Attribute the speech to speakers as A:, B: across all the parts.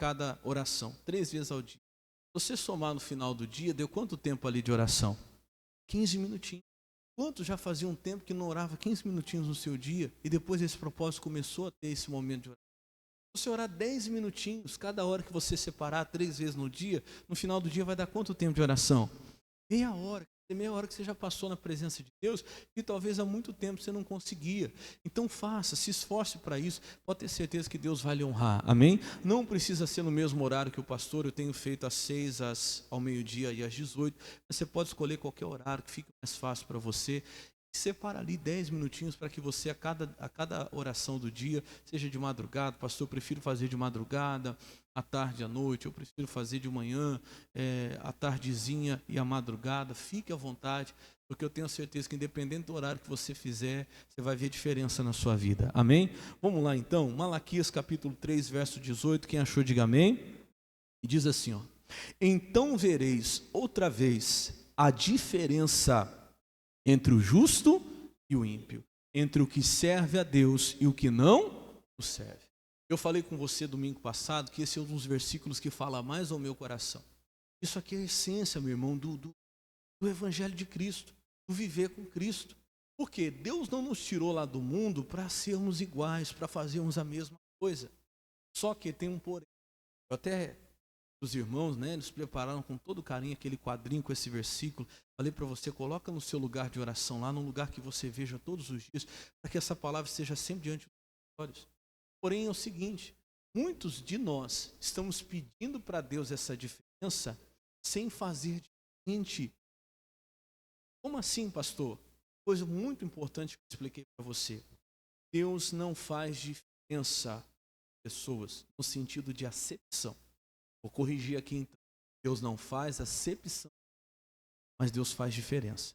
A: cada oração, 3 vezes ao dia. Você somar no final do dia, deu quanto tempo ali de oração? 15 minutinhos. Quantos já fazia um tempo que não orava 15 minutinhos no seu dia e depois esse propósito começou a ter esse momento de oração? Se você orar 10 minutinhos, cada hora que você separar 3 vezes no dia, no final do dia vai dar quanto tempo de oração? Meia hora. Meia hora que você já passou na presença de Deus e talvez há muito tempo você não conseguia. Então faça, se esforce para isso, pode ter certeza que Deus vai lhe honrar, amém? Não precisa ser no mesmo horário que o pastor, eu tenho feito às 6, ao meio-dia e às 18, você pode escolher qualquer horário que fique mais fácil para você. Separa ali 10 minutinhos para que você, a cada oração do dia, seja de madrugada, pastor, eu prefiro fazer de madrugada, à tarde, à noite, eu prefiro fazer de manhã, à tardezinha e à madrugada, fique à vontade, porque eu tenho certeza que independente do horário que você fizer, você vai ver diferença na sua vida, amém? Vamos lá então, Malaquias capítulo 3, verso 18, quem achou diga amém, e diz assim, ó, então vereis outra vez a diferença entre o justo e o ímpio, entre o que serve a Deus e o que não o serve. Eu falei com você domingo passado que esse é um dos versículos que fala mais ao meu coração. Isso aqui é a essência, meu irmão, do Evangelho de Cristo, do viver com Cristo. Porque Deus não nos tirou lá do mundo para sermos iguais, para fazermos a mesma coisa. Só que tem um porém. Eu até, os irmãos, né, eles prepararam com todo carinho aquele quadrinho com esse versículo. Falei para você, coloca no seu lugar de oração, lá no lugar que você veja todos os dias, para que essa palavra esteja sempre diante dos seus olhos. Porém é o seguinte, muitos de nós estamos pedindo para Deus essa diferença sem fazer diferente. Como assim, pastor? Coisa muito importante que eu expliquei para você. Deus não faz diferença em pessoas no sentido de acepção. Vou corrigir aqui então. Deus não faz acepção, mas Deus faz diferença.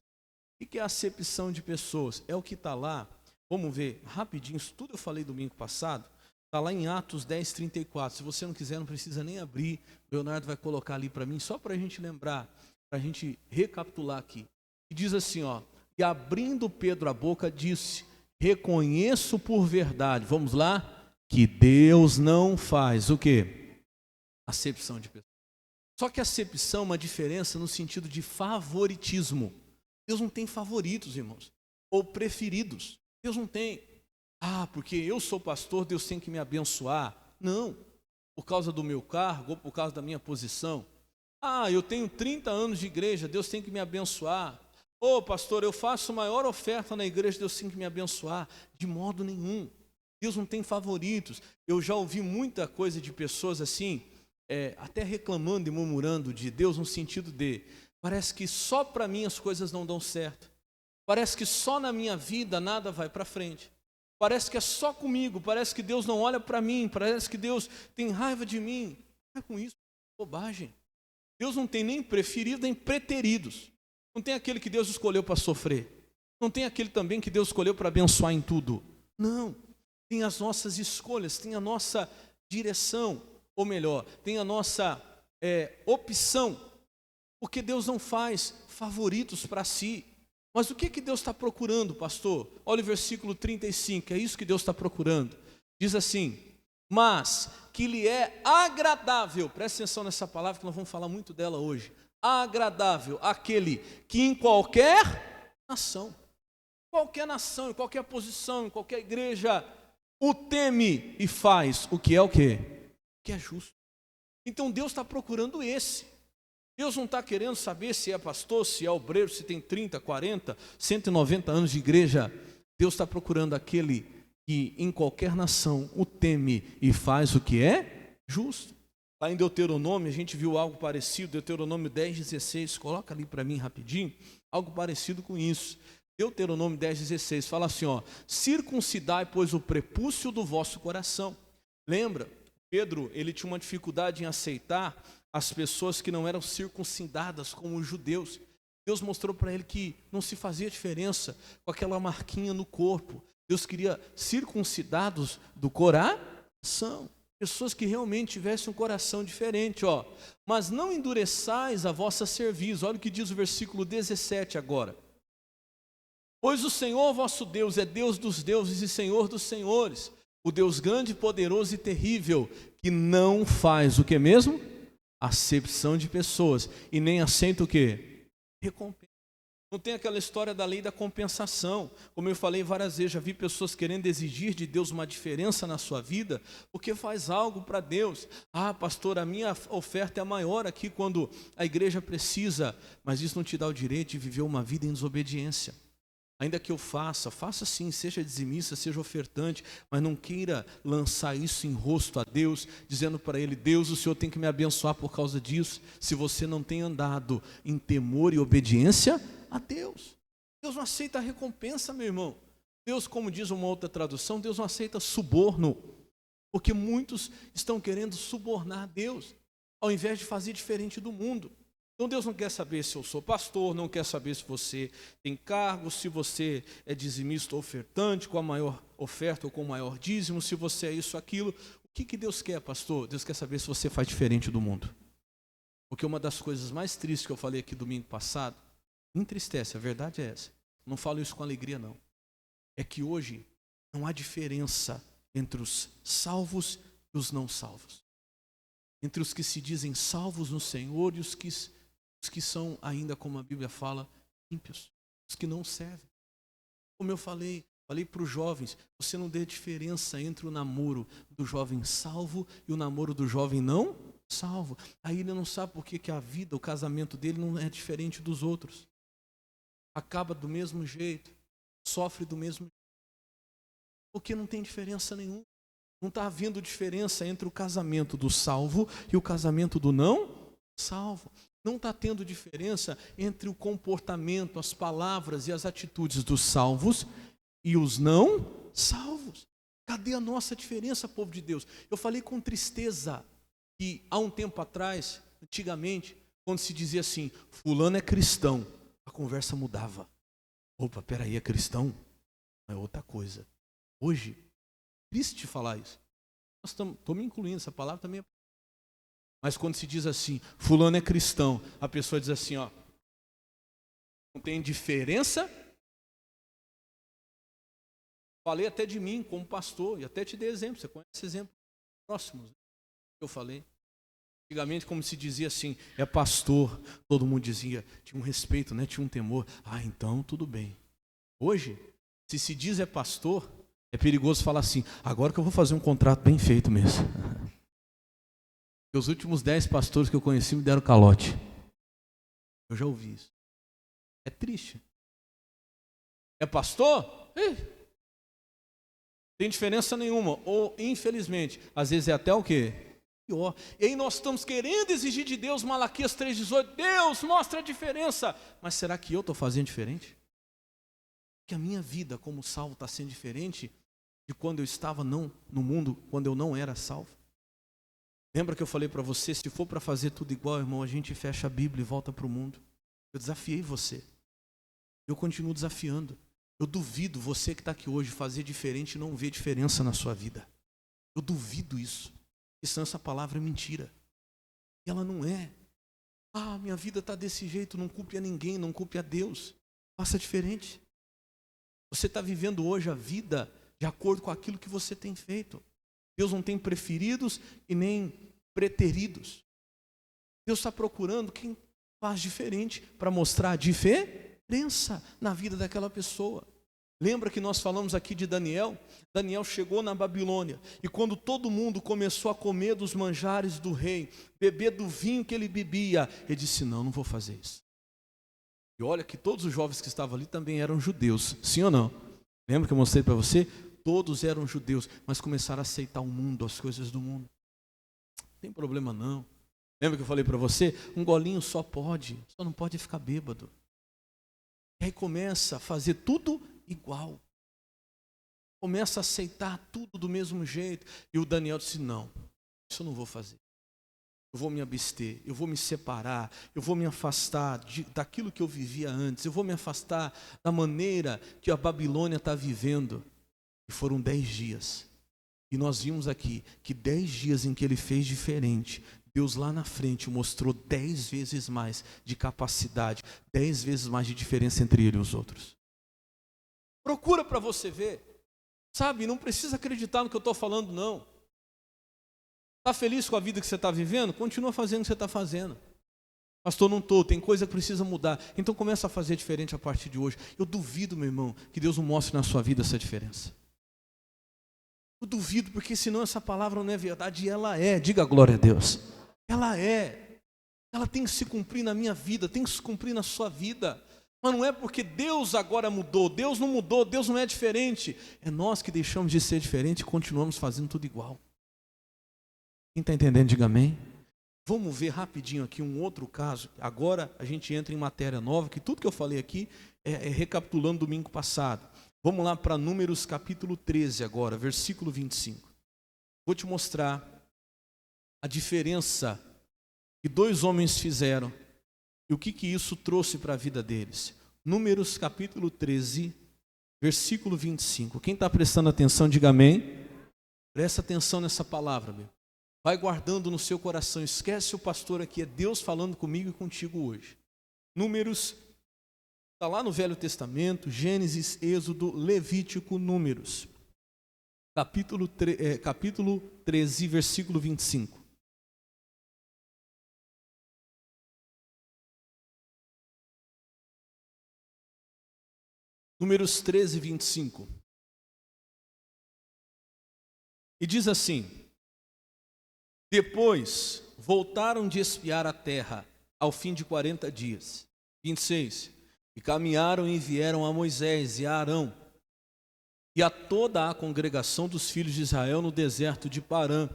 A: O que é a acepção de pessoas? É o que está lá, vamos ver rapidinho, isso tudo eu falei domingo passado, está lá em Atos 10, 34. Se você não quiser, não precisa nem abrir, o Leonardo vai colocar ali para mim, só para a gente lembrar, para a gente recapitular aqui. E diz assim, ó, e abrindo Pedro a boca, disse, reconheço por verdade, vamos lá, que Deus não faz o quê? Acepção de pessoas. Só que acepção é uma diferença no sentido de favoritismo. Deus não tem favoritos, irmãos, ou preferidos. Deus não tem. Ah, porque eu sou pastor, Deus tem que me abençoar. Não, por causa do meu cargo ou por causa da minha posição. Ah, eu tenho 30 anos de igreja, Deus tem que me abençoar. Ô, pastor, eu faço maior oferta na igreja, Deus tem que me abençoar. De modo nenhum. Deus não tem favoritos. Eu já ouvi muita coisa de pessoas assim, até reclamando e murmurando de Deus no sentido de, parece que só para mim as coisas não dão certo. Parece que só na minha vida nada vai para frente. Parece que é só comigo, parece que Deus não olha para mim, parece que Deus tem raiva de mim. Não é com isso, é bobagem. Deus não tem nem preferidos nem preteridos. Não tem aquele que Deus escolheu para sofrer. Não tem aquele também que Deus escolheu para abençoar em tudo. Não, tem as nossas escolhas, tem a nossa direção, ou melhor, tem a nossa opção. Porque Deus não faz favoritos para si. Mas o que Deus está procurando, pastor? Olha o versículo 35, é isso que Deus está procurando. Diz assim, mas que lhe é agradável, presta atenção nessa palavra que nós vamos falar muito dela hoje. Agradável, aquele que em qualquer nação, em qualquer posição, em qualquer igreja, o teme e faz o que é o quê? O que é justo. Então Deus está procurando esse. Deus não está querendo saber se é pastor, se é obreiro, se tem 30, 40, 190 anos de igreja. Deus está procurando aquele que em qualquer nação o teme e faz o que é justo. Lá em Deuteronômio a gente viu algo parecido, Deuteronômio 10, 16, coloca ali para mim rapidinho, algo parecido com isso. Deuteronômio 10, 16, fala assim, ó, circuncidai, pois, o prepúcio do vosso coração. Lembra, Pedro, ele tinha uma dificuldade em aceitar as pessoas que não eram circuncidadas como os judeus. Deus mostrou para ele que não se fazia diferença com aquela marquinha no corpo. Deus queria circuncidados do coração. Pessoas que realmente tivessem um coração diferente, ó. Mas não endureçais a vossa cerviz. Olha o que diz o versículo 17 agora. Pois o Senhor vosso Deus é Deus dos deuses e Senhor dos senhores, O Deus grande, poderoso e terrível, que não faz o que mesmo? Acepção de pessoas. E nem aceita o quê? Recompensa. Não tem aquela história da lei da compensação. Como eu falei várias vezes, já vi pessoas querendo exigir de Deus uma diferença na sua vida, porque faz algo para Deus. Ah, pastor, a minha oferta é maior aqui quando a igreja precisa, mas isso não te dá o direito de viver uma vida em desobediência. Ainda que eu faça sim, seja dizimista, seja ofertante, mas não queira lançar isso em rosto a Deus, dizendo para Ele: Deus, o Senhor tem que me abençoar por causa disso, se você não tem andado em temor e obediência a Deus. Deus não aceita a recompensa, meu irmão. Deus, como diz uma outra tradução, Deus não aceita suborno, porque muitos estão querendo subornar a Deus, ao invés de fazer diferente do mundo. Então Deus não quer saber se eu sou pastor, não quer saber se você tem cargo, se você é dizimista ou ofertante, com a maior oferta ou com o maior dízimo, se você é isso, aquilo. O que Deus quer, pastor? Deus quer saber se você faz diferente do mundo. Porque uma das coisas mais tristes que eu falei aqui domingo passado, me entristece, a verdade é essa. Não falo isso com alegria, não. É que hoje não há diferença entre os salvos e os não salvos. Entre os que se dizem salvos no Senhor e os que são ainda, como a Bíblia fala, ímpios, os que não servem. Como eu falei para os jovens, você não dê diferença entre o namoro do jovem salvo e o namoro do jovem não salvo. Aí ele não sabe por que a vida, o casamento dele não é diferente dos outros. Acaba do mesmo jeito, sofre do mesmo jeito, porque não tem diferença nenhuma. Não está havendo diferença entre o casamento do salvo e o casamento do não salvo. Não está tendo diferença entre o comportamento, as palavras e as atitudes dos salvos e os não salvos. Cadê a nossa diferença, povo de Deus? Eu falei com tristeza que há um tempo atrás, antigamente, quando se dizia assim, fulano é cristão, a conversa mudava. Opa, peraí, é cristão? É outra coisa. Hoje, triste falar isso. Estou me incluindo, essa palavra também é. Mas quando se diz assim, fulano é cristão, a pessoa diz assim, ó, não tem diferença. Falei até de mim como pastor, e até te dei exemplo, você conhece exemplos próximos que eu falei. Antigamente, como se dizia assim, é pastor, todo mundo dizia, tinha um respeito, né? Tinha um temor. Ah, então tudo bem. Hoje, se diz é pastor, é perigoso falar assim, agora que eu vou fazer um contrato bem feito mesmo. Os últimos 10 pastores que eu conheci me deram calote. Eu já ouvi isso. É triste. É pastor? Tem diferença nenhuma. Ou, infelizmente, às vezes é até o quê? Pior. E aí nós estamos querendo exigir de Deus, Malaquias 3,18, Deus, mostra a diferença. Mas será que eu estou fazendo diferente? Que a minha vida como salvo está sendo diferente de quando eu estava no mundo, quando eu não era salvo? Lembra que eu falei para você, se for para fazer tudo igual, irmão, a gente fecha a Bíblia e volta para o mundo. Eu desafiei você. Eu continuo desafiando. Eu duvido você que está aqui hoje fazer diferente e não ver diferença na sua vida. Eu duvido isso. Senão essa palavra é mentira. E ela não é. Ah, minha vida está desse jeito, não culpe a ninguém, não culpe a Deus. Faça diferente. Você está vivendo hoje a vida de acordo com aquilo que você tem feito. Deus não tem preferidos e nem preteridos. Deus está procurando quem faz diferente para mostrar a diferença na vida daquela pessoa. Lembra que nós falamos aqui de Daniel? Daniel chegou na Babilônia e quando todo mundo começou a comer dos manjares do rei, beber do vinho que ele bebia, ele disse, não vou fazer isso. E olha que todos os jovens que estavam ali também eram judeus, sim ou não? Lembra que eu mostrei para você? Todos eram judeus, mas começaram a aceitar o mundo, as coisas do mundo. Não tem problema não. Lembra que eu falei para você? Um golinho só não pode ficar bêbado. E aí começa a fazer tudo igual. Começa a aceitar tudo do mesmo jeito. E o Daniel disse, não, isso eu não vou fazer. Eu vou me abster, eu vou me separar, eu vou me afastar daquilo que eu vivia antes. Eu vou me afastar da maneira que a Babilônia está vivendo. E foram 10 dias. E nós vimos aqui que 10 dias em que ele fez diferente, Deus lá na frente mostrou 10 vezes mais de capacidade, 10 vezes mais de diferença entre ele e os outros. Procura para você ver. Sabe, não precisa acreditar no que eu estou falando, não. Está feliz com a vida que você está vivendo? Continua fazendo o que você está fazendo. Pastor, não estou, tem coisa que precisa mudar. Então começa a fazer diferente a partir de hoje. Eu duvido, meu irmão, que Deus não mostre na sua vida essa diferença. Eu duvido, porque senão essa palavra não é verdade, e ela é. Diga glória a Deus. Ela é. Ela tem que se cumprir na minha vida, tem que se cumprir na sua vida. Mas não é porque Deus agora mudou, Deus não mudou, Deus não é diferente. É nós que deixamos de ser diferente e continuamos fazendo tudo igual. Quem está entendendo, diga amém. Vamos ver rapidinho aqui um outro caso. Agora a gente entra em matéria nova, que tudo que eu falei aqui é recapitulando domingo passado. Vamos lá para Números capítulo 13 agora, versículo 25. Vou te mostrar a diferença que dois homens fizeram e o que isso trouxe para a vida deles. Números capítulo 13, versículo 25. Quem está prestando atenção, diga amém. Presta atenção nessa palavra, meu. Vai guardando no seu coração, esquece o pastor aqui, é Deus falando comigo e contigo hoje. Números, está lá no Velho Testamento, Gênesis, Êxodo, Levítico, Números. Capítulo 13, versículo 25. Números 13, 25. E diz assim: depois voltaram de espiar a terra ao fim de 40 dias. 26. E caminharam e vieram a Moisés e a Arão e a toda a congregação dos filhos de Israel no deserto de Parã,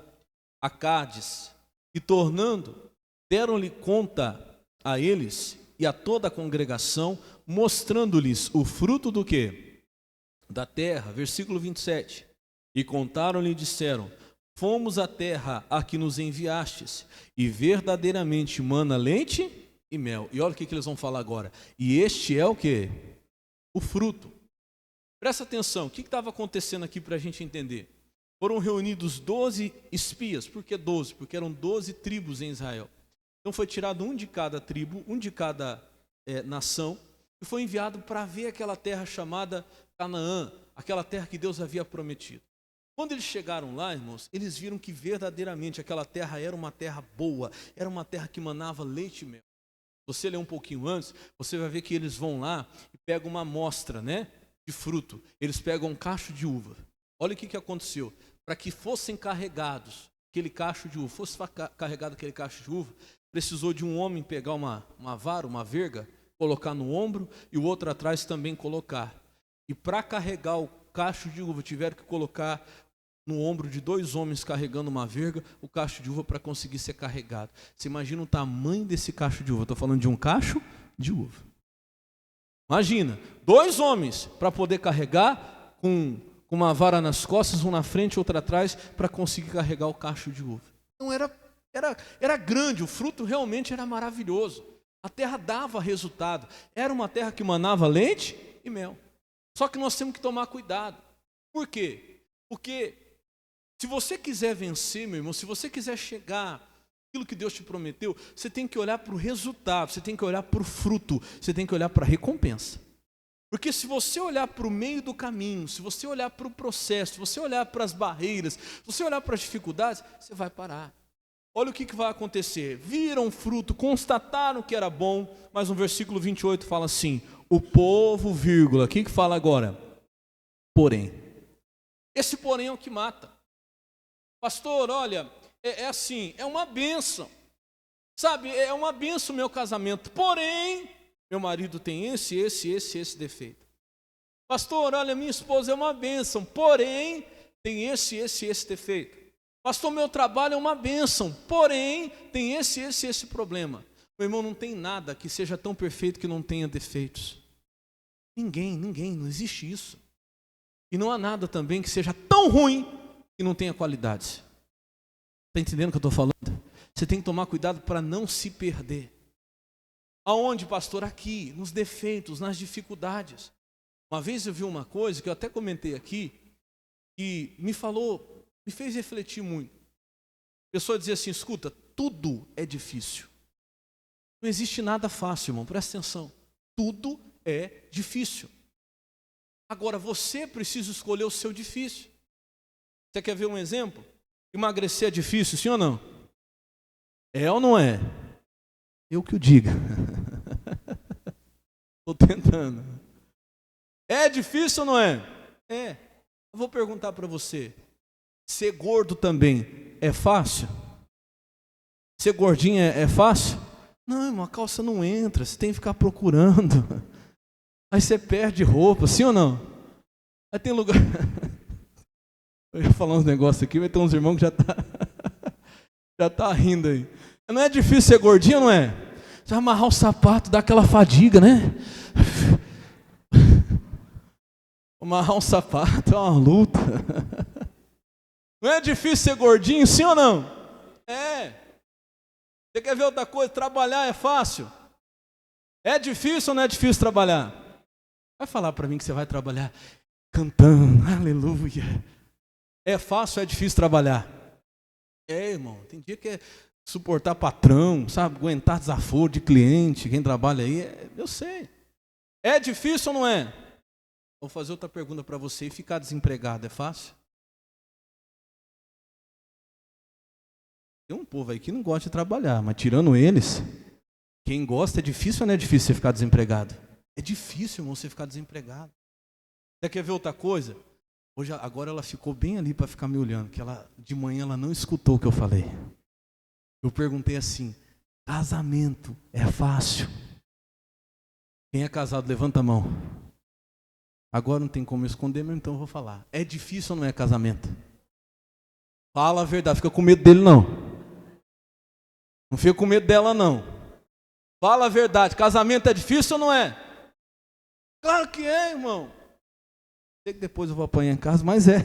A: a Cádiz, e tornando, deram-lhe conta a eles e a toda a congregação, mostrando-lhes o fruto do quê? Da terra. Versículo 27. E contaram-lhe e disseram: fomos à terra a que nos enviastes, e verdadeiramente mana leite e mel. E olha o que eles vão falar agora. E este é o quê? O fruto. Presta atenção, o que estava acontecendo aqui para a gente entender? Foram reunidos 12 espias. Por que 12? Porque eram 12 tribos em Israel. Então foi tirado um de cada tribo, um de cada nação, e foi enviado para ver aquela terra chamada Canaã, aquela terra que Deus havia prometido. Quando eles chegaram lá, irmãos, eles viram que verdadeiramente aquela terra era uma terra boa, era uma terra que manava leite e mel. Você lê um pouquinho antes, você vai ver que eles vão lá e pegam uma amostra, de fruto. Eles pegam um cacho de uva. Olha o que aconteceu. Para que fossem carregados aquele cacho de uva, precisou de um homem pegar uma vara, uma verga, colocar no ombro e o outro atrás também colocar. E para carregar o cacho de uva, tiveram que colocar no ombro de 2 homens carregando uma verga, o cacho de uva para conseguir ser carregado. Você imagina o tamanho desse cacho de uva? Estou falando de um cacho de uva. Imagina, 2 homens para poder carregar com uma vara nas costas, um na frente, outro atrás, para conseguir carregar o cacho de uva. Então era grande, o fruto realmente era maravilhoso. A terra dava resultado. Era uma terra que manava leite e mel. Só que nós temos que tomar cuidado. Por quê? Porque se você quiser vencer, meu irmão, se você quiser chegar aquilo que Deus te prometeu, você tem que olhar para o resultado, você tem que olhar para o fruto, você tem que olhar para a recompensa. Porque se você olhar para o meio do caminho, se você olhar para o processo, se você olhar para as barreiras, se você olhar para as dificuldades, você vai parar. Olha o que vai acontecer. Viram o fruto, constataram que era bom, mas no versículo 28 fala assim: o povo, vírgula, o que fala agora? Porém. Esse porém é o que mata. Pastor, olha, é assim, é uma bênção. Sabe, é uma bênção o meu casamento. Porém, meu marido tem esse defeito. Pastor, olha, minha esposa é uma bênção. Porém, tem esse defeito. Pastor, meu trabalho é uma bênção. Porém, tem esse problema. Meu irmão, não tem nada que seja tão perfeito que não tenha defeitos. Ninguém, não existe isso. E não há nada também que seja tão ruim que não tenha qualidades. Está entendendo o que eu estou falando? Você tem que tomar cuidado para não se perder. Aonde, pastor? Aqui, nos defeitos, nas dificuldades. Uma vez eu vi uma coisa que eu até comentei aqui, que me fez refletir muito. A pessoa dizia assim: escuta, tudo é difícil. Não existe nada fácil, irmão, presta atenção. Tudo é difícil. Agora, você precisa escolher o seu difícil. Você quer ver um exemplo? Emagrecer é difícil, sim ou não? É ou não é? Eu que o diga. Estou tentando. É difícil ou não é? É. Eu vou perguntar para você. Ser gordo também é fácil? Ser gordinho é fácil? Não, irmão, a calça não entra. Você tem que ficar procurando. Aí você perde roupa, sim ou não? Aí tem lugar... Eu ia falar uns negócios aqui, vai ter uns irmãos que já tá rindo aí. Não é difícil ser gordinho, não é? Já amarrar o sapato, dá aquela fadiga, né? Amarrar um sapato é uma luta. Não é difícil ser gordinho, sim ou não? É. Você quer ver outra coisa? Trabalhar é fácil? É difícil ou não é difícil trabalhar? Vai falar para mim que você vai trabalhar cantando, aleluia. É fácil ou é difícil trabalhar? É, irmão, tem dia que é suportar patrão, sabe? Aguentar desaforo de cliente, quem trabalha aí, eu sei. É difícil ou não é? Vou fazer outra pergunta para você. E ficar desempregado é fácil? Tem um povo aí que não gosta de trabalhar, mas tirando eles, quem gosta, é difícil ou não é difícil você ficar desempregado? É difícil, irmão, você ficar desempregado. Você quer ver outra coisa? Hoje, agora ela ficou bem ali para ficar me olhando, que de manhã ela não escutou o que eu falei. Eu perguntei assim, casamento é fácil? Quem é casado, levanta a mão. Agora não tem como esconder, mas então eu vou falar. É difícil ou não é casamento? Fala a verdade, fica com medo dele não. Não fica com medo dela não. Fala a verdade, casamento é difícil ou não é? Claro que é, irmão. Sei que depois eu vou apanhar em casa, mas é.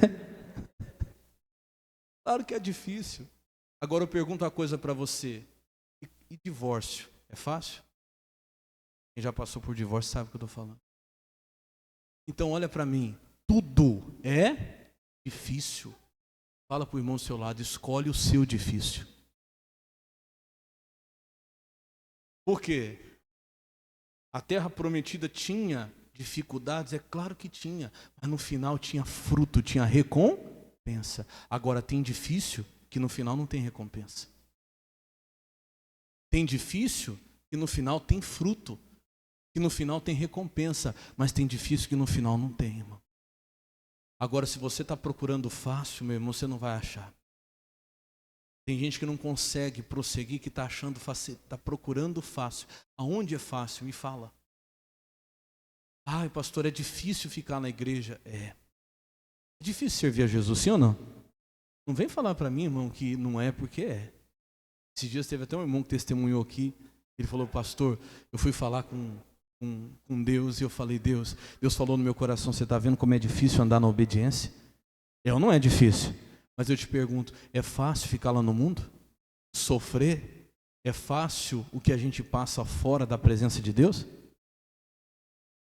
A: Claro que é difícil. Agora eu pergunto uma coisa para você. E divórcio, é fácil? Quem já passou por divórcio sabe o que eu estou falando. Então olha para mim, tudo é difícil. Fala para o irmão do seu lado, escolhe o seu difícil. Por quê? A terra prometida tinha dificuldades? É claro que tinha, mas no final tinha fruto, tinha recompensa. Agora tem difícil que no final não tem recompensa. Tem difícil que no final tem fruto, que no final tem recompensa, mas tem difícil que no final não tem, irmão. Agora, se você está procurando fácil, meu irmão, você não vai achar. Tem gente que não consegue prosseguir, que está achando fácil, está procurando fácil. Aonde é fácil? Me fala. Ai, pastor, é difícil ficar na igreja. É difícil servir a Jesus, sim ou não? Não vem falar para mim, irmão, que não é, porque é. Esses dias teve até um irmão que testemunhou aqui. Ele falou, pastor, eu fui falar com Deus e eu falei, Deus falou no meu coração, você está vendo como é difícil andar na obediência? É ou não é difícil? Mas eu te pergunto, é fácil ficar lá no mundo? Sofrer? É fácil o que a gente passa fora da presença de Deus?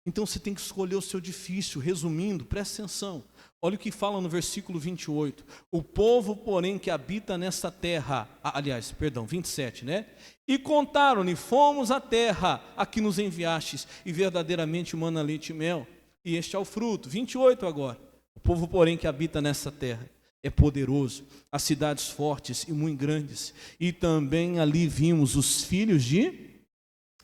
A: Então você tem que escolher o seu difícil. Resumindo, presta atenção. Olha o que fala no versículo 28. O povo, porém, que habita nesta terra, 27, né? E contaram-lhe, fomos à terra a que nos enviastes, e verdadeiramente mana leite e mel, e este é o fruto. 28 agora. O povo, porém, que habita nesta terra é poderoso, as cidades fortes e muito grandes, e também ali vimos os filhos de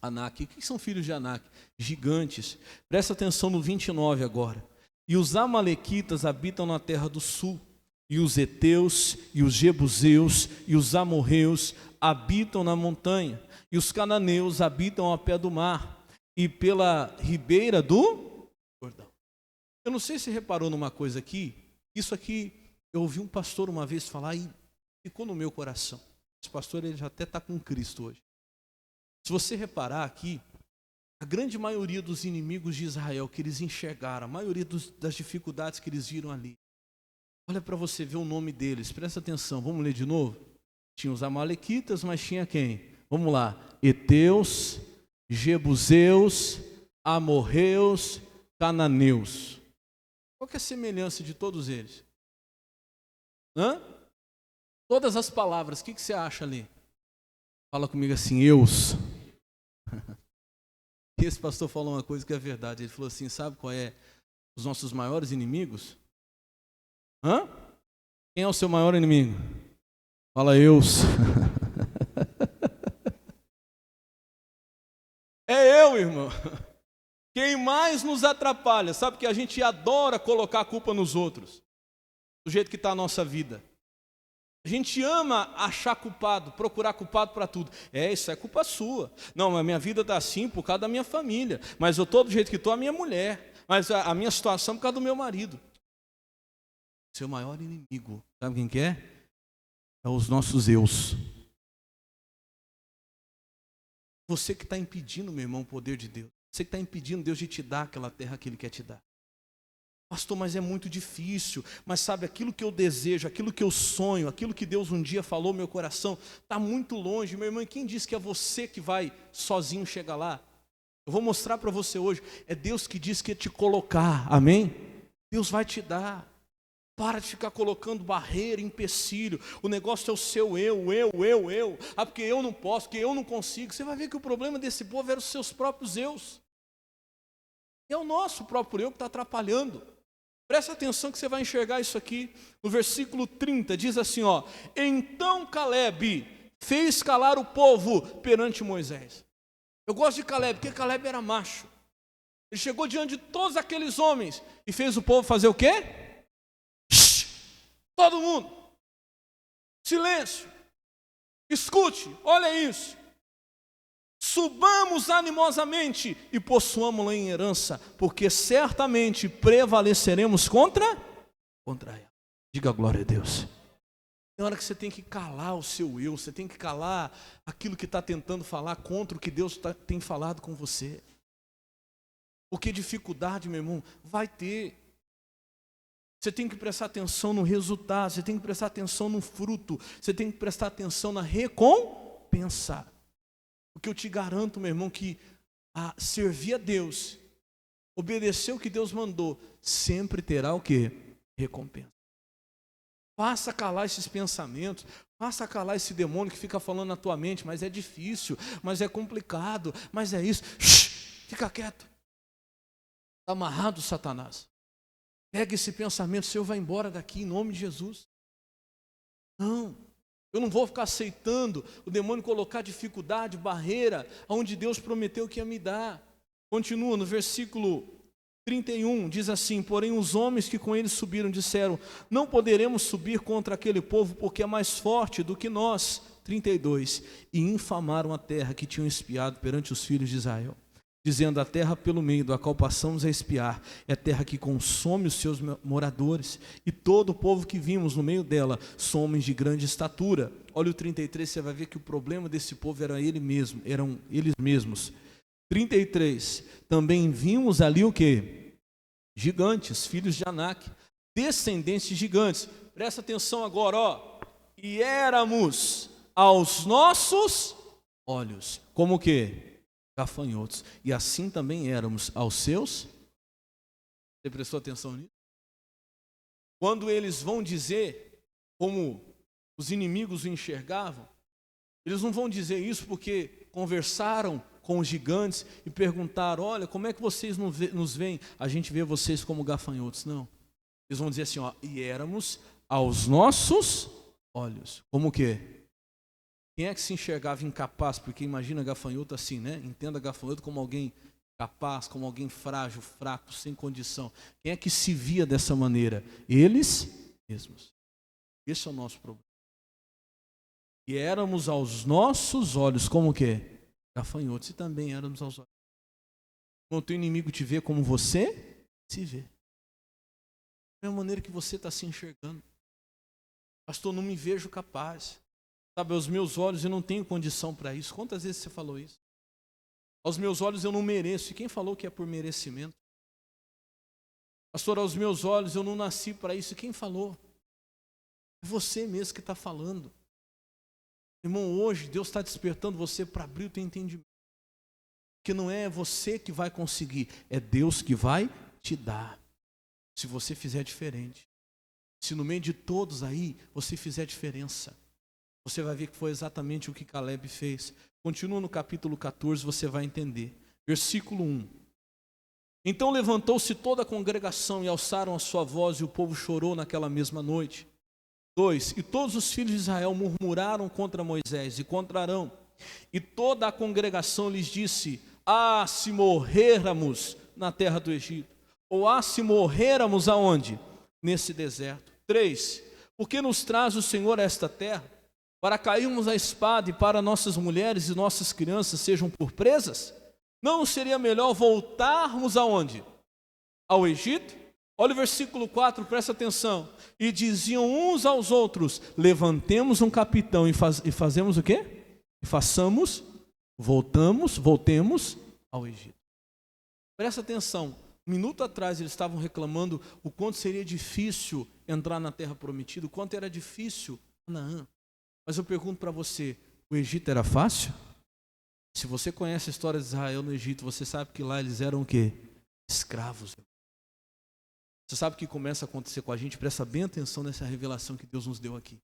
A: Anak. O que são filhos de Anak? Gigantes. Presta atenção no 29 agora. E os amalequitas habitam na terra do sul, e os heteus, e os jebuseus, e os amorreus habitam na montanha, e os cananeus habitam ao pé do mar, e pela ribeira do Jordão. Eu não sei se reparou numa coisa aqui, isso aqui eu ouvi um pastor uma vez falar e ficou no meu coração. Esse pastor ele já até está com Cristo hoje. Se você reparar aqui, a grande maioria dos inimigos de Israel que eles enxergaram, a maioria das dificuldades que eles viram ali, olha para você ver o nome deles, presta atenção, vamos ler de novo? Tinha os amalequitas, mas tinha quem? Vamos lá, heteus, jebuseus, amorreus, cananeus. Qual que é a semelhança de todos eles? Todas as palavras, o que você acha ali? Fala comigo assim, eus. E esse pastor falou uma coisa que é verdade. Ele falou assim, sabe qual é Os nossos maiores inimigos? Hã? Quem é o seu maior inimigo? Fala, eu. É eu, irmão. Quem mais nos atrapalha? Sabe que a gente adora colocar a culpa nos outros, do jeito que está a nossa vida. A gente ama achar culpado, procurar culpado para tudo. Isso é culpa sua. Não, a minha vida está assim por causa da minha família. Mas eu estou do jeito que estou, a minha mulher. Mas a minha situação por causa do meu marido. Seu maior inimigo, sabe quem que é? É os nossos eus. Você que está impedindo, meu irmão, o poder de Deus. Você que está impedindo Deus de te dar aquela terra que Ele quer te dar. Pastor, mas é muito difícil. Mas sabe, aquilo que eu desejo, aquilo que eu sonho, aquilo que Deus um dia falou no meu coração, está muito longe. Meu irmão, e quem disse que é você que vai sozinho chegar lá? Eu vou mostrar para você hoje. É Deus que diz que ia te colocar, amém? Deus vai te dar. Para de ficar colocando barreira, empecilho. O negócio é o seu eu. Porque eu não posso, porque eu não consigo. Você vai ver que o problema desse povo era os seus próprios eus. É o nosso próprio eu que está atrapalhando. Presta atenção que você vai enxergar isso aqui. No versículo 30 diz assim, ó: então Caleb fez calar o povo perante Moisés. Eu gosto de Caleb, porque Caleb era macho. Ele chegou diante de todos aqueles homens e fez o povo fazer o quê? Todo mundo, silêncio, escute, olha isso. Subamos animosamente e possuamos-la em herança, porque certamente prevaleceremos contra ela. Diga glória a Deus. Tem hora que você tem que calar o seu eu, você tem que calar aquilo que está tentando falar contra o que Deus tem falado com você. Porque dificuldade, meu irmão, vai ter. Você tem que prestar atenção no resultado, você tem que prestar atenção no fruto, você tem que prestar atenção na recompensa. Porque eu te garanto, meu irmão, que servir a Deus, obedecer o que Deus mandou, sempre terá o quê? Recompensa. Faça calar esses pensamentos, faça calar esse demônio que fica falando na tua mente, mas é difícil, mas é complicado, mas é isso. Fica quieto. Está amarrado, Satanás. Pega esse pensamento seu, vai embora daqui em nome de Jesus. Não, eu não vou ficar aceitando o demônio colocar dificuldade, barreira, onde Deus prometeu que ia me dar. Continua no versículo 31, diz assim: porém os homens que com ele subiram disseram: não poderemos subir contra aquele povo, porque é mais forte do que nós. 32, e infamaram a terra que tinham espiado perante os filhos de Israel, dizendo: a terra pelo meio da qual passamos a espiar é terra que consome os seus moradores, e todo o povo que vimos no meio dela são homens de grande estatura. Olha o 33, você vai ver que o problema desse povo eram eles mesmos. 33, também vimos ali o quê? Gigantes, filhos de Anak, descendentes de gigantes. Presta atenção agora, ó. E éramos aos nossos olhos, como o quê? Gafanhotos, e assim também éramos aos seus. Você prestou atenção nisso? Quando eles vão dizer como os inimigos o enxergavam, eles não vão dizer isso porque conversaram com os gigantes e perguntaram: olha, como é que vocês nos veem? A gente vê vocês como gafanhotos. Não, eles vão dizer assim, ó: e éramos aos nossos olhos. Como o quê? Quem é que se enxergava incapaz? Porque imagina gafanhoto assim, né? Entenda gafanhoto como alguém capaz, como alguém frágil, fraco, sem condição. Quem é que se via dessa maneira? Eles mesmos. Esse é o nosso problema. E éramos aos nossos olhos como o quê? Gafanhotos. E também éramos aos olhos. Quando o teu inimigo te vê como você se vê. Da mesma maneira que você está se enxergando. Pastor, não me vejo capaz. Sabe, aos meus olhos eu não tenho condição para isso. Quantas vezes você falou isso? Aos meus olhos eu não mereço. E quem falou que é por merecimento? Pastor, aos meus olhos eu não nasci para isso. E quem falou? É você mesmo que está falando. Irmão, hoje Deus está despertando você para abrir o teu entendimento. Porque não é você que vai conseguir, é Deus que vai te dar. Se você fizer diferente. Se no meio de todos aí você fizer diferença. Você vai ver que foi exatamente o que Caleb fez. Continua no capítulo 14, você vai entender. Versículo 1. Então levantou-se toda a congregação e alçaram a sua voz, e o povo chorou naquela mesma noite. 2. E todos os filhos de Israel murmuraram contra Moisés e contra Arão. E toda a congregação lhes disse: ah, se morrêramos na terra do Egito, ou ah, se morrêramos aonde? Nesse deserto. 3. Porque nos traz o Senhor a esta terra, para cairmos a espada e para nossas mulheres e nossas crianças sejam por presas? Não seria melhor voltarmos aonde? Ao Egito? Olha o versículo 4, presta atenção. E diziam uns aos outros: levantemos um capitão e fazemos o quê? E façamos, voltemos ao Egito. Presta atenção, um minuto atrás eles estavam reclamando o quanto seria difícil entrar na terra prometida, o quanto era difícil Canaã. Mas eu pergunto para você, o Egito era fácil? Se você conhece a história de Israel no Egito, você sabe que lá eles eram o quê? Escravos. Você sabe o que começa a acontecer com a gente? Presta bem atenção nessa revelação que Deus nos deu aqui.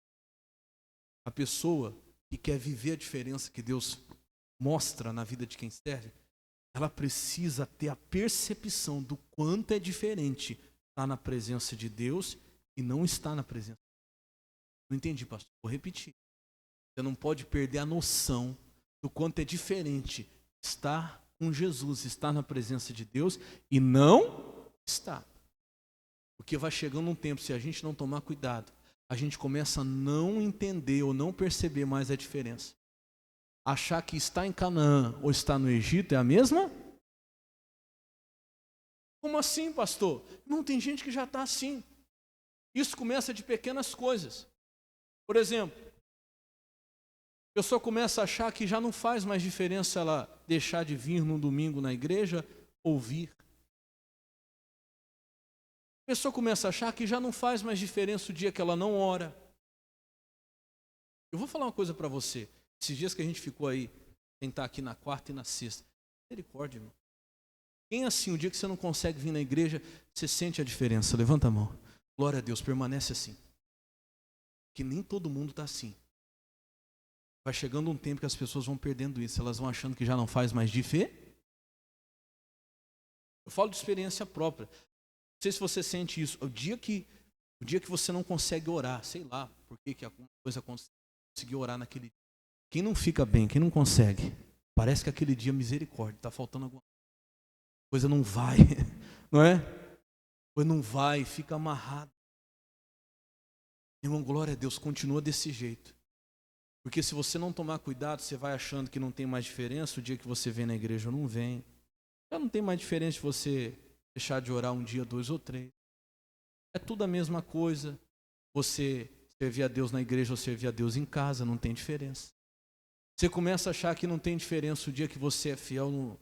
A: A pessoa que quer viver a diferença que Deus mostra na vida de quem serve, ela precisa ter a percepção do quanto é diferente estar na presença de Deus e não estar na presença. Não entendi, pastor. Vou repetir. Você não pode perder a noção do quanto é diferente estar com Jesus, estar na presença de Deus e não estar. Porque vai chegando um tempo, se a gente não tomar cuidado, a gente começa a não entender ou não perceber mais a diferença. Achar que estar em Canaã ou estar no Egito é a mesma? Como assim, pastor? Não, tem gente que já está assim. Isso começa de pequenas coisas. Por exemplo, a pessoa começa a achar que já não faz mais diferença ela deixar de vir num domingo na igreja ou vir. A pessoa começa a achar que já não faz mais diferença o dia que ela não ora. Eu vou falar uma coisa para você. Esses dias que a gente ficou aí, sentar aqui na quarta e na sexta. Misericórdia, irmão. Quem assim, o dia que você não consegue vir na igreja, você sente a diferença? Levanta a mão. Glória a Deus, permanece assim. Que nem todo mundo está assim. Vai chegando um tempo que as pessoas vão perdendo isso. Elas vão achando que já não faz mais diferença. Eu falo de experiência própria. Não sei se você sente isso. O dia que você não consegue orar, sei lá, por que alguma coisa conseguir orar naquele dia. Quem não fica bem, quem não consegue, parece que aquele dia, misericórdia, está faltando alguma coisa, não vai, não é? Coisa não vai, fica amarrado. Irmão, glória a Deus, continua desse jeito. Porque se você não tomar cuidado, você vai achando que não tem mais diferença, o dia que você vem na igreja não vem. Já não tem mais diferença de você deixar de orar um dia, 2 ou 3. É tudo a mesma coisa. Você servir a Deus na igreja ou servir a Deus em casa, não tem diferença. Você começa a achar que não tem diferença o dia que você é fiel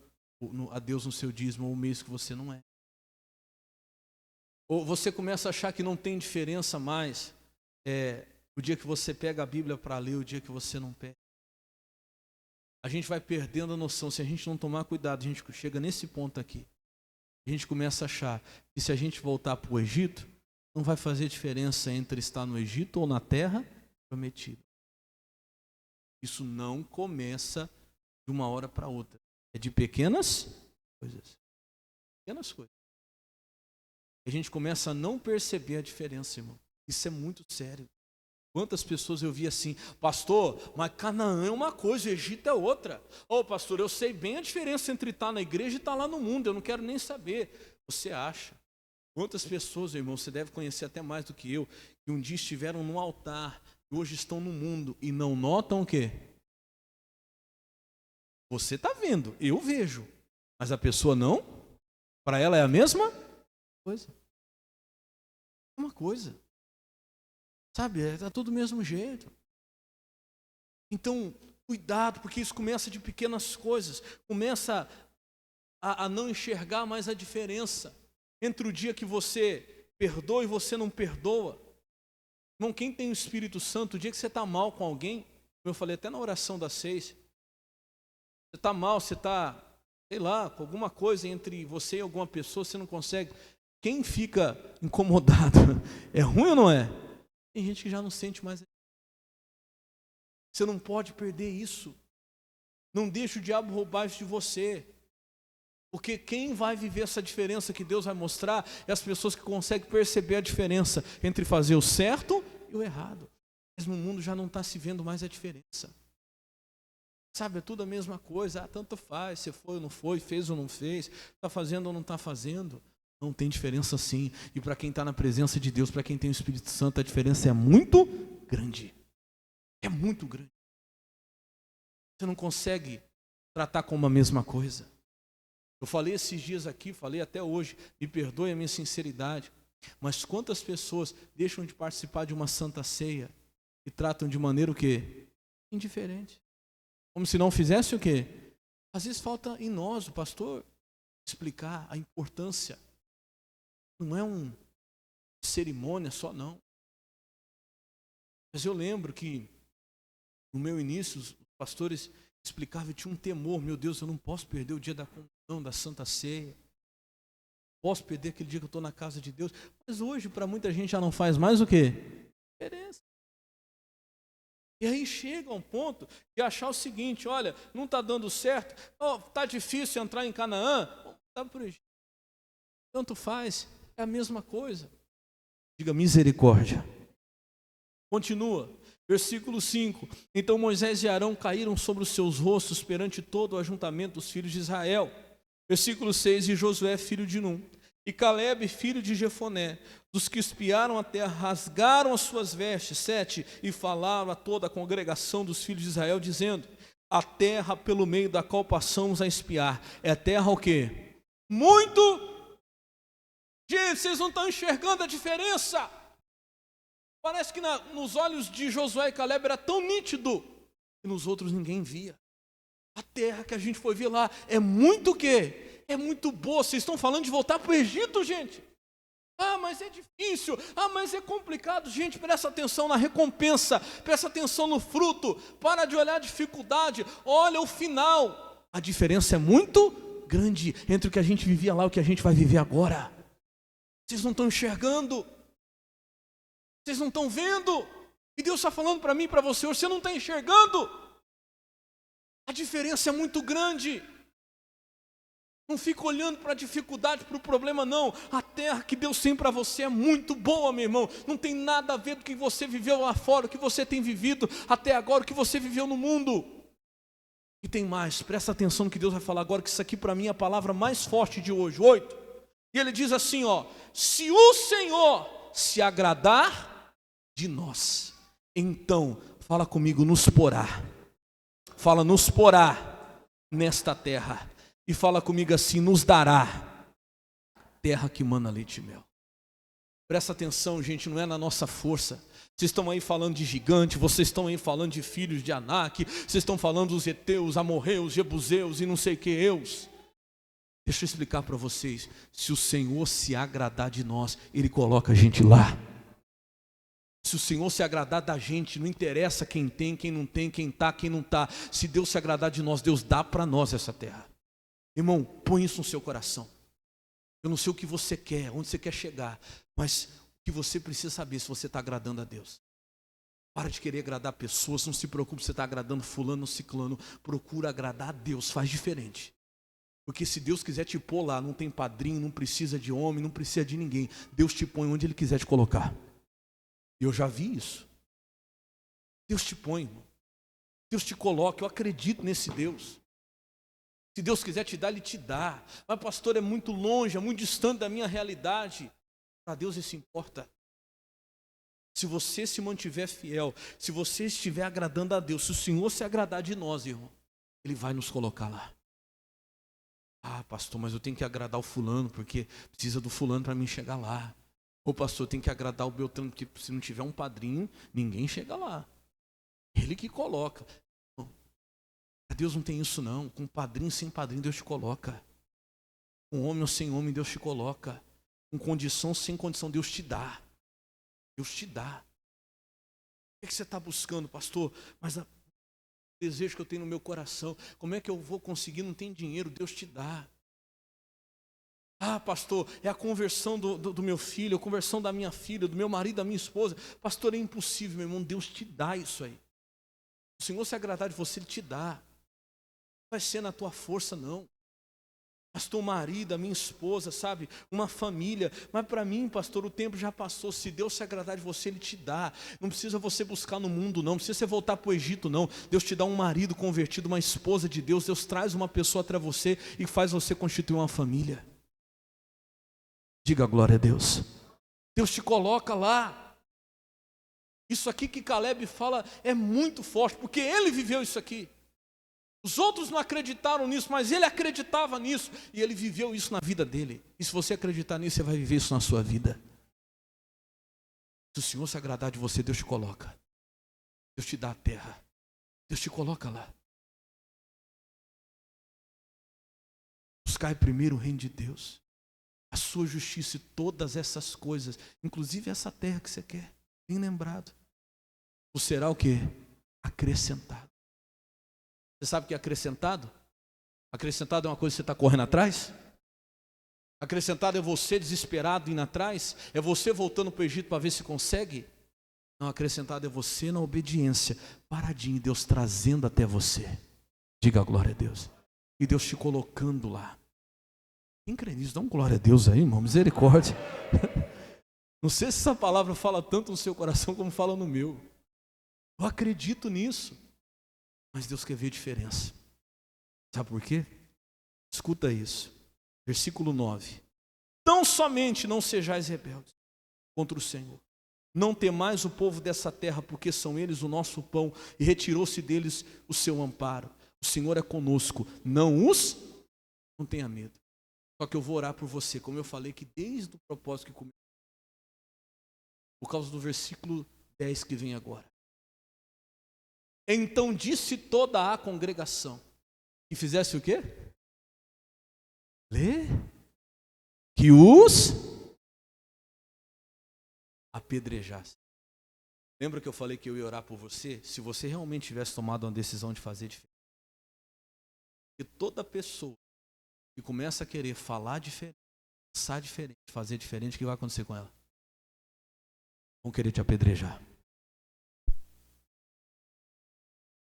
A: a Deus no seu dízimo ou o mês que você não é. Ou você começa a achar que não tem diferença mais o dia que você pega a Bíblia para ler, o dia que você não pega. A gente vai perdendo a noção. Se a gente não tomar cuidado, a gente chega nesse ponto aqui. A gente começa a achar que se a gente voltar para o Egito, não vai fazer diferença entre estar no Egito ou na terra prometida. Isso não começa de uma hora para outra. É de pequenas coisas. Pequenas coisas. A gente começa a não perceber a diferença, irmão. Isso é muito sério. Quantas pessoas eu vi assim, pastor, mas Canaã é uma coisa, Egito é outra. Ô, pastor, eu sei bem a diferença entre estar na igreja e estar lá no mundo, eu não quero nem saber. Você acha? Quantas pessoas, irmão, você deve conhecer até mais do que eu, que um dia estiveram no altar, e hoje estão no mundo e não notam o quê? Você está vendo, eu vejo, mas a pessoa não? Para ela é a mesma coisa. Uma coisa. Sabe, está tudo do mesmo jeito. Então, cuidado, porque isso começa de pequenas coisas. Começa a não enxergar mais a diferença entre o dia que você perdoa e você não perdoa. Irmão, quem tem o Espírito Santo, o dia que você está mal com alguém, como eu falei até na oração das 6, você está mal, você está, sei lá, com alguma coisa entre você e alguma pessoa, você não consegue. Quem fica incomodado, é ruim ou não é? Tem gente que já não sente mais. Você não pode perder isso. Não deixe o diabo roubar isso de você. Porque quem vai viver essa diferença que Deus vai mostrar é as pessoas que conseguem perceber a diferença entre fazer o certo e o errado. Mas no mundo já não está se vendo mais a diferença. Sabe, é tudo a mesma coisa. Tanto faz, se foi ou não foi, fez ou não fez, está fazendo ou não está fazendo. Não tem diferença sim. E para quem está na presença de Deus, para quem tem o Espírito Santo, a diferença é muito grande. É muito grande. Você não consegue tratar como a mesma coisa. Eu falei esses dias aqui, falei até hoje, me perdoe a minha sinceridade, mas quantas pessoas deixam de participar de uma santa ceia e tratam de maneira o quê? Indiferente. Como se não fizesse o quê? Às vezes falta em nós, o pastor, explicar a importância. Não é uma cerimônia só, não. Mas eu lembro que no meu início, os pastores explicavam e tinha um temor. Meu Deus, eu não posso perder o dia da comunhão, da Santa Ceia. Posso perder aquele dia que eu estou na casa de Deus. Mas hoje, para muita gente, já não faz mais o quê? Diferença. E aí chega um ponto de achar o seguinte: olha, não está dando certo, está difícil entrar em Canaã, vamos para o Egito. Tanto faz, é a mesma coisa. Diga misericórdia. Continua, versículo 5. Então Moisés e Arão caíram sobre os seus rostos perante todo o ajuntamento dos filhos de Israel. Versículo 6. E Josué, filho de Num, e Calebe, filho de Jefoné, dos que espiaram a terra, rasgaram as suas vestes. 7. E falaram a toda a congregação dos filhos de Israel, dizendo: a terra pelo meio da qual passamos a espiar, é terra o quê? Muito. Gente, vocês não estão enxergando a diferença? Parece que nos olhos de Josué e Calebe era tão nítido, e nos outros ninguém via. A terra que a gente foi ver lá é muito o quê? É muito boa. Vocês estão falando de voltar para o Egito, gente? Ah, mas é difícil. Ah, mas é complicado. Gente, presta atenção na recompensa. Presta atenção no fruto. Para de olhar a dificuldade. Olha o final. A diferença é muito grande entre o que a gente vivia lá e o que a gente vai viver agora. Vocês não estão enxergando. Vocês não estão vendo? E Deus está falando para mim e para você hoje, você não está enxergando? A diferença é muito grande. Não fica olhando para a dificuldade, para o problema, não. A terra que Deus tem para você é muito boa, meu irmão. Não tem nada a ver do que você viveu lá fora, o que você tem vivido até agora, o que você viveu no mundo. E tem mais, presta atenção no que Deus vai falar agora, que isso aqui para mim é a palavra mais forte de hoje. 8. E ele diz assim, se o Senhor se agradar de nós, então, fala comigo, nos porá. Fala, nos porá nesta terra. E fala comigo assim, nos dará terra que mana leite e mel. Presta atenção, gente, não é na nossa força. Vocês estão aí falando de gigante, vocês estão aí falando de filhos de Anak, vocês estão falando dos heteus, amorreus, jebuseus e não sei que eus. Deixa eu explicar para vocês, se o Senhor se agradar de nós, Ele coloca a gente lá. Se o Senhor se agradar da gente, não interessa quem tem, quem não tem, quem está, quem não está. Se Deus se agradar de nós, Deus dá para nós essa terra. Irmão, põe isso no seu coração. Eu não sei o que você quer, onde você quer chegar, mas o que você precisa saber se você está agradando a Deus. Para de querer agradar pessoas, não se preocupe se você está agradando fulano ou ciclano. Procura agradar a Deus, faz diferente. Porque se Deus quiser te pôr lá, não tem padrinho, não precisa de homem, não precisa de ninguém. Deus te põe onde Ele quiser te colocar. Eu já vi isso. Deus te põe, irmão. Deus te coloca, eu acredito nesse Deus. Se Deus quiser te dar, Ele te dá. Mas pastor, é muito longe, é muito distante da minha realidade. Para Deus isso importa. Se você se mantiver fiel, se você estiver agradando a Deus, se o Senhor se agradar de nós, irmão, Ele vai nos colocar lá. Ah, pastor, mas eu tenho que agradar o fulano, porque precisa do fulano para mim chegar lá. Ô pastor, tem que agradar o Beltrano, porque se não tiver um padrinho, ninguém chega lá. Ele que coloca. Deus não tem isso não. Com padrinho, sem padrinho, Deus te coloca. Com homem ou sem homem, Deus te coloca. Com condição, sem condição, Deus te dá. Deus te dá. O que você está buscando, pastor? Mas o desejo que eu tenho no meu coração, como é que eu vou conseguir? Não tem dinheiro, Deus te dá. Ah, pastor, é a conversão do meu filho, a conversão da minha filha, do meu marido, da minha esposa. Pastor, é impossível, meu irmão, Deus te dá isso aí. O Senhor se agradar de você, Ele te dá. Não vai ser na tua força, não. Pastor, o marido, a minha esposa, sabe? Uma família. Mas para mim, pastor, o tempo já passou. Se Deus se agradar de você, Ele te dá. Não precisa você buscar no mundo, não. Não precisa você voltar para o Egito, não. Deus te dá um marido convertido, uma esposa de Deus. Deus traz uma pessoa até você e faz você constituir uma família. Diga glória a Deus. Deus te coloca lá. Isso aqui que Caleb fala é muito forte, porque ele viveu isso aqui. Os outros não acreditaram nisso, mas ele acreditava nisso. E ele viveu isso na vida dele. E se você acreditar nisso, você vai viver isso na sua vida. Se o Senhor se agradar de você, Deus te coloca. Deus te dá a terra. Deus te coloca lá. Buscai primeiro o reino de Deus, a sua justiça e todas essas coisas, inclusive essa terra que você quer, bem lembrado. O será o quê? Acrescentado. Você sabe o que é acrescentado? Acrescentado é uma coisa que você está correndo atrás? Acrescentado é você desesperado indo atrás? É você voltando para o Egito para ver se consegue? Não, acrescentado é você na obediência, paradinho, Deus trazendo até você. Diga glória a Deus. E Deus te colocando lá. Quem crê nisso? Dá um glória a Deus aí, irmão, misericórdia. Não sei se essa palavra fala tanto no seu coração como fala no meu. Eu acredito nisso. Mas Deus quer ver diferença. Sabe por quê? Escuta isso. Versículo 9. Tão somente não sejais rebeldes contra o Senhor. Não temais o povo dessa terra, porque são eles o nosso pão, e retirou-se deles o seu amparo. O Senhor é conosco. Não tenha medo. Só que eu vou orar por você, como eu falei que desde o propósito que começou. Por causa do versículo 10 que vem agora. Então disse toda a congregação, e fizesse o quê? Lê. Que os apedrejasse. Lembra que eu falei que eu ia orar por você? Se você realmente tivesse tomado uma decisão de fazer diferente. Porque toda pessoa que começa a querer falar diferente, pensar diferente, fazer diferente, o que vai acontecer com ela? Vão querer te apedrejar.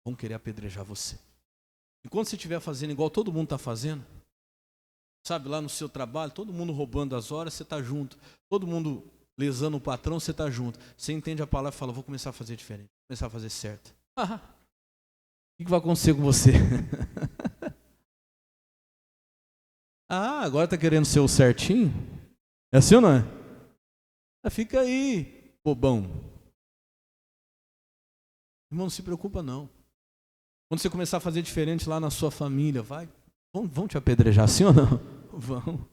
A: Vão querer apedrejar você. Enquanto você estiver fazendo igual todo mundo está fazendo, sabe, lá no seu trabalho, todo mundo roubando as horas, você está junto. Todo mundo lesando o patrão, você está junto. Você entende a palavra e fala, vou começar a fazer diferente, vou começar a fazer certo. O que vai acontecer com você? Agora está querendo ser o certinho? É assim ou não é? Fica aí, bobão. Irmão, não se preocupa não. Quando você começar a fazer diferente lá na sua família, vão te apedrejar, sim ou não? Vão.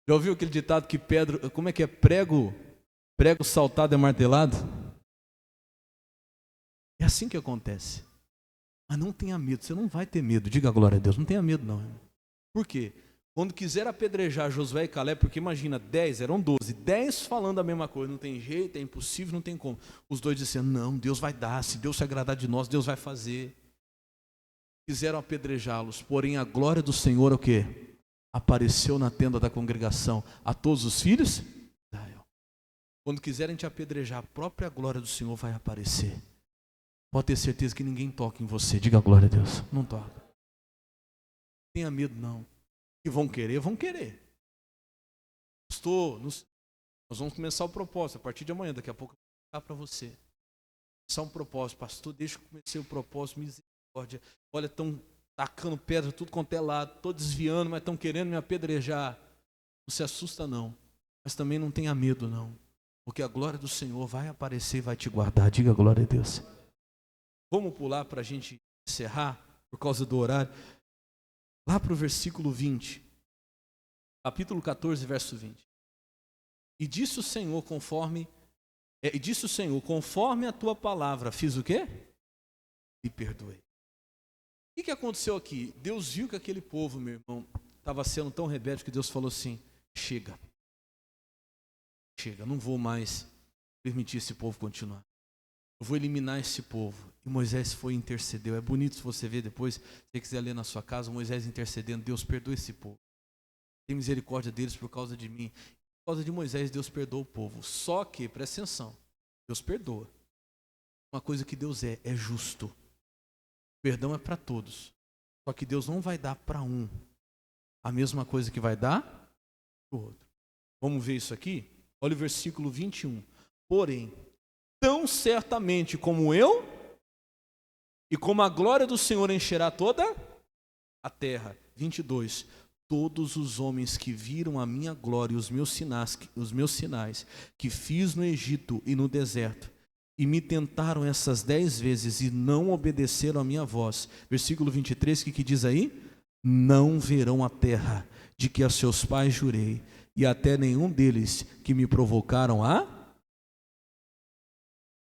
A: Já ouviu aquele ditado que pedra, como é que é? Prego saltado é martelado? É assim que acontece. Mas não tenha medo, você não vai ter medo, diga glória a Deus, não tenha medo não. Por quê? Quando quiser apedrejar Josué e Caleb, porque imagina, 10, eram 12, 10 falando a mesma coisa, não tem jeito, é impossível, não tem como. Os dois disseram, não, Deus vai dar, se Deus se agradar de nós, Deus vai fazer. Quiseram apedrejá-los, porém a glória do Senhor é o quê? Apareceu na tenda da congregação a todos os filhos de Israel. Quando quiserem te apedrejar, a própria glória do Senhor vai aparecer. Pode ter certeza que ninguém toca em você, diga glória a Deus, não toca. Não tenha medo não. Que vão querer, vão querer. Pastor, nós vamos começar o propósito, a partir de amanhã, daqui a pouco eu vou dar para você. Começar um propósito, pastor, deixa eu começar o propósito, misericórdia. Olha, estão tacando pedra tudo quanto é lado, estou desviando, mas estão querendo me apedrejar. Não se assusta não, mas também não tenha medo não, porque a glória do Senhor vai aparecer e vai te guardar, diga glória a Deus. Vamos pular para a gente encerrar, por causa do horário, lá para o versículo 20, capítulo 14, verso 20. E disse o Senhor, conforme a tua palavra, fiz o quê? E perdoei. O que aconteceu aqui? Deus viu que aquele povo, meu irmão, estava sendo tão rebelde que Deus falou assim, chega, não vou mais permitir esse povo continuar. Eu vou eliminar esse povo. E Moisés foi e intercedeu. É bonito se você ver depois, se você quiser ler na sua casa, Moisés intercedendo, Deus perdoa esse povo. Tem misericórdia deles por causa de mim. Por causa de Moisés, Deus perdoa o povo. Só que, presta atenção, Deus perdoa. Uma coisa que Deus é justo. O perdão é para todos. Só que Deus não vai dar para um a mesma coisa que vai dar para o outro. Vamos ver isso aqui? Olha o versículo 21. Porém, tão certamente como eu, e como a glória do Senhor encherá toda a terra. 22. Todos os homens que viram a minha glória e os meus sinais que fiz no Egito e no deserto, e me tentaram essas 10 vezes e não obedeceram a minha voz. Versículo 23, o que diz aí? Não verão a terra de que a seus pais jurei, e até nenhum deles que me provocaram a...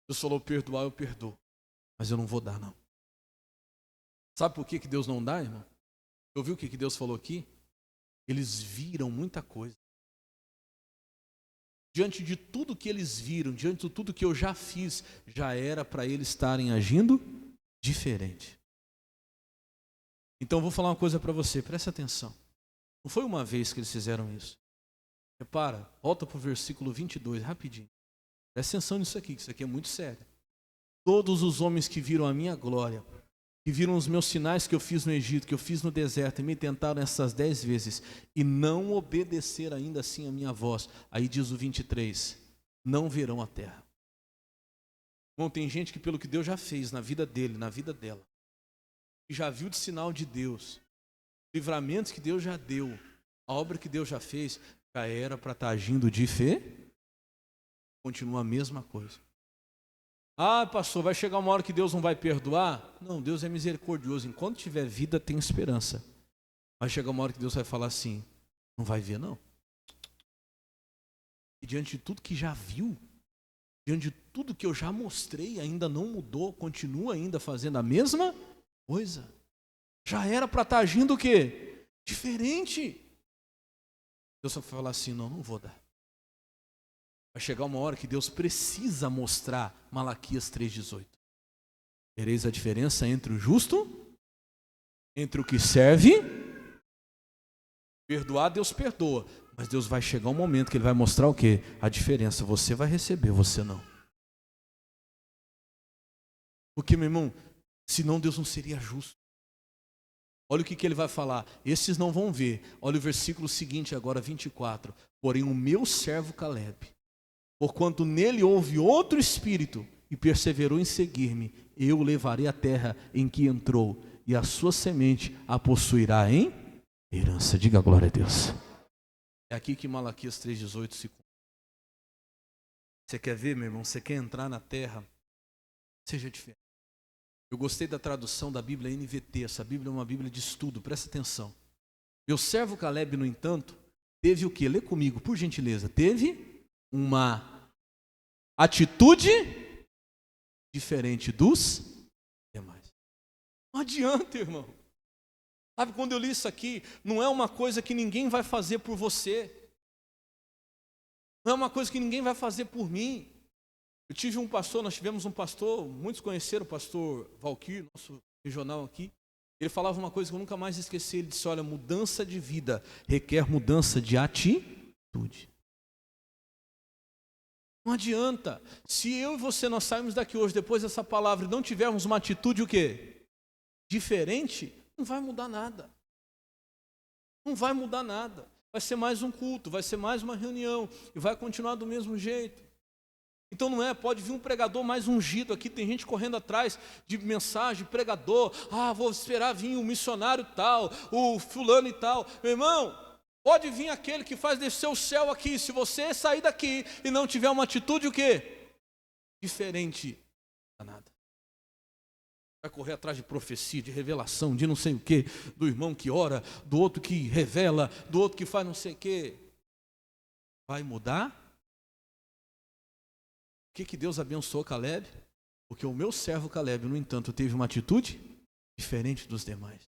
A: Deus falou perdoar, eu perdoo, mas eu não vou dar não. Sabe por que Deus não dá, irmão? Ouviu o que Deus falou aqui? Eles viram muita coisa. Diante de tudo que eles viram, diante de tudo que eu já fiz, já era para eles estarem agindo diferente. Então eu vou falar uma coisa para você, presta atenção. Não foi uma vez que eles fizeram isso. Repara, volta para o versículo 22, rapidinho. Presta atenção nisso aqui, que isso aqui é muito sério. Todos os homens que viram a minha glória, que viram os meus sinais que eu fiz no Egito, que eu fiz no deserto, e me tentaram essas 10 vezes, e não obedeceram ainda assim a minha voz. Aí diz o 23, não verão a terra. Bom, tem gente que pelo que Deus já fez na vida dele, na vida dela, e já viu de sinal de Deus, livramentos que Deus já deu, a obra que Deus já fez, já era para estar agindo de fé, continua a mesma coisa. Ah, pastor, vai chegar uma hora que Deus não vai perdoar? Não, Deus é misericordioso. Enquanto tiver vida, tem esperança. Vai chegar uma hora que Deus vai falar assim, não vai ver não. E diante de tudo que já viu, diante de tudo que eu já mostrei, ainda não mudou, continua ainda fazendo a mesma coisa. Já era para estar agindo o quê? Diferente. Deus só vai falar assim, não vou dar. Vai chegar uma hora que Deus precisa mostrar Malaquias 3,18. Vereis a diferença entre o justo, entre o que serve. Perdoar, Deus perdoa. Mas Deus vai chegar um momento que Ele vai mostrar o quê? A diferença. Você vai receber, você não. Porque, meu irmão, senão Deus não seria justo. Olha o que Ele vai falar. Esses não vão ver. Olha o versículo seguinte agora, 24. Porém o meu servo Caleb, porquanto nele houve outro espírito e perseverou em seguir-me, eu o levarei à terra em que entrou, e a sua semente a possuirá em herança. Diga glória a Deus. É aqui que Malaquias 3,18 se cumpre. Você quer ver, meu irmão? Você quer entrar na terra? Seja diferente. Eu gostei da tradução da Bíblia NVT. Essa Bíblia é uma Bíblia de estudo, presta atenção. Meu servo Caleb, no entanto, teve o quê? Lê comigo, por gentileza. Teve uma atitude diferente dos demais. Não adianta, irmão. Sabe, quando eu li isso aqui, não é uma coisa que ninguém vai fazer por você. Não é uma coisa que ninguém vai fazer por mim. Eu tive um pastor, nós tivemos um pastor, muitos conheceram o pastor Valquir, nosso regional aqui. Ele falava uma coisa que eu nunca mais esqueci. Ele disse, olha, mudança de vida requer mudança de atitude. Não adianta. Se eu e você nós sairmos daqui hoje, depois dessa palavra, e não tivermos uma atitude o quê? Diferente, não vai mudar nada. Não vai mudar nada. Vai ser mais um culto, vai ser mais uma reunião, e vai continuar do mesmo jeito. Então não é, pode vir um pregador mais ungido aqui, tem gente correndo atrás de mensagem, pregador, vou esperar vir um missionário tal, o fulano e tal. Meu irmão, pode vir aquele que faz descer o céu aqui. Se você sair daqui e não tiver uma atitude o quê? Diferente, nada. Vai correr atrás de profecia, de revelação, de não sei o quê, do irmão que ora, do outro que revela, do outro que faz não sei o quê. Vai mudar? Por que Deus abençoou Caleb? Porque o meu servo Caleb, no entanto, teve uma atitude diferente dos demais.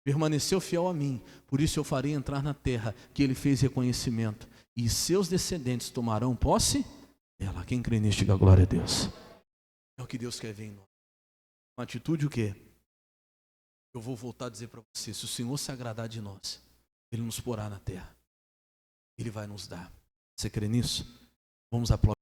A: Permaneceu fiel a mim, por isso eu farei entrar na terra que ele fez reconhecimento, e seus descendentes tomarão posse dela. Quem crê nisso, diga glória a Deus. É o que Deus quer ver em nós. Uma atitude o quê? Eu vou voltar a dizer para você, se o Senhor se agradar de nós, Ele nos porá na terra. Ele vai nos dar. Você crê nisso? Vamos aplaudir.